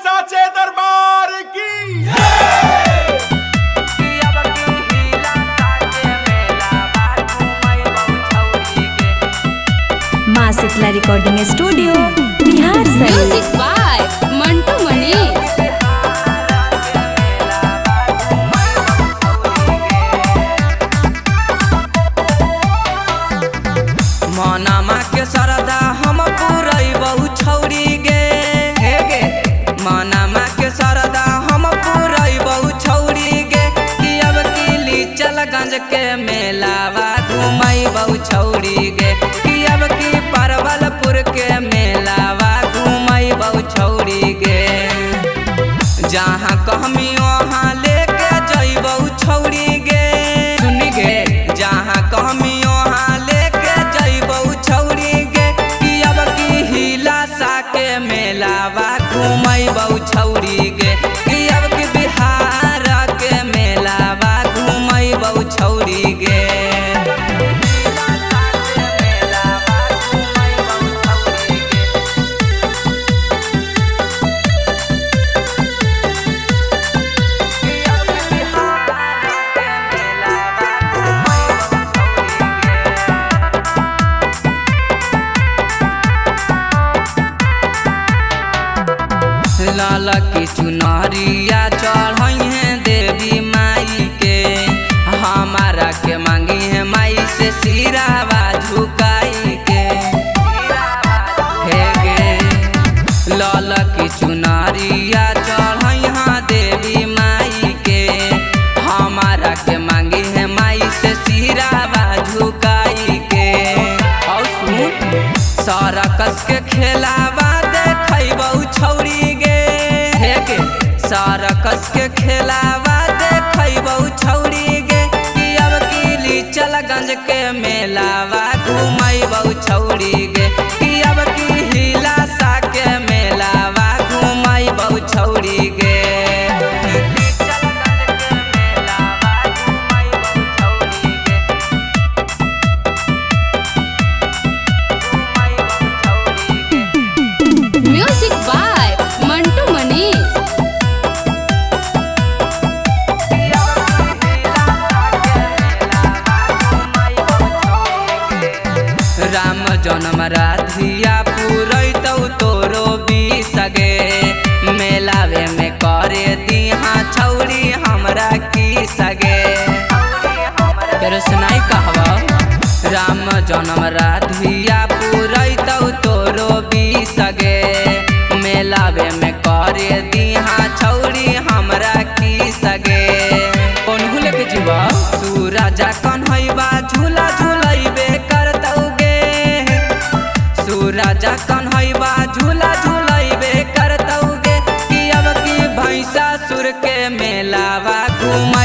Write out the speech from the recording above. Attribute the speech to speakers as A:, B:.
A: साचे दरबार की
B: माँ शीतला रिकॉर्डिंग स्टूडियो बिहार से।
C: Music by Mantu Mani.
D: मनमा के सरदा हम पुरैबहु छौरी गे हे गे मनमा के सरदा हम पुरैबहु छौरी गे कि अब की चलगंज के मेलावा घुमैबहु छौरी गे कि अब की परवलपुर के मेलावा घुमैबहु छौरी गे जहाँ कहमी वहाँ लेके जइबहु छौरी गे सुनी गे जहाँ कहमी वहाँ लेके जइबहु छौरी गे कि अब की हिलसा के मेलावा घुमैबहु छौरी गे कि अब की बिहार के मेलावा घुमैबहु छौरी गे लाल की चुनरिया चढ़ई है देवी माई के हमारा के मांगी है माई से सिरावा झुकाई के हे गे लाल की चुनरिया चढ़ई है देवी माई के हमारा के मांगी है माई से सिरावा झुकाई के और सुन सरकस के खेलावा देखैबहु छौरी गे सरकस के खेलावा देखैबहु छौरी गे कि अब की चलगंज के मेलावा घुमैबहु छौरी गे कि अब की हिलसा के मेलावा घुमैबहु छौरी गे
C: म्यूजिक बाय मंटू मणि।
D: राम जनम राधिया पुरैतौ तोरो बिसगे मेलावे में करे दिहा छौरी हमरा की सगे तेरे सुनाई कहवा राम जनम राधिया पुरैतौ तोरो बिसगे मेलावे में करे दिहा छौरी हमरा की सगे कौन भूल के जीवा सूरजा कन्हैबा झूला झूलैबे करतौ गे सूरजा कन्हैबा झूला झूलैबे करतौ गे कि अब की भैंसा सुर के मेलावा घुमा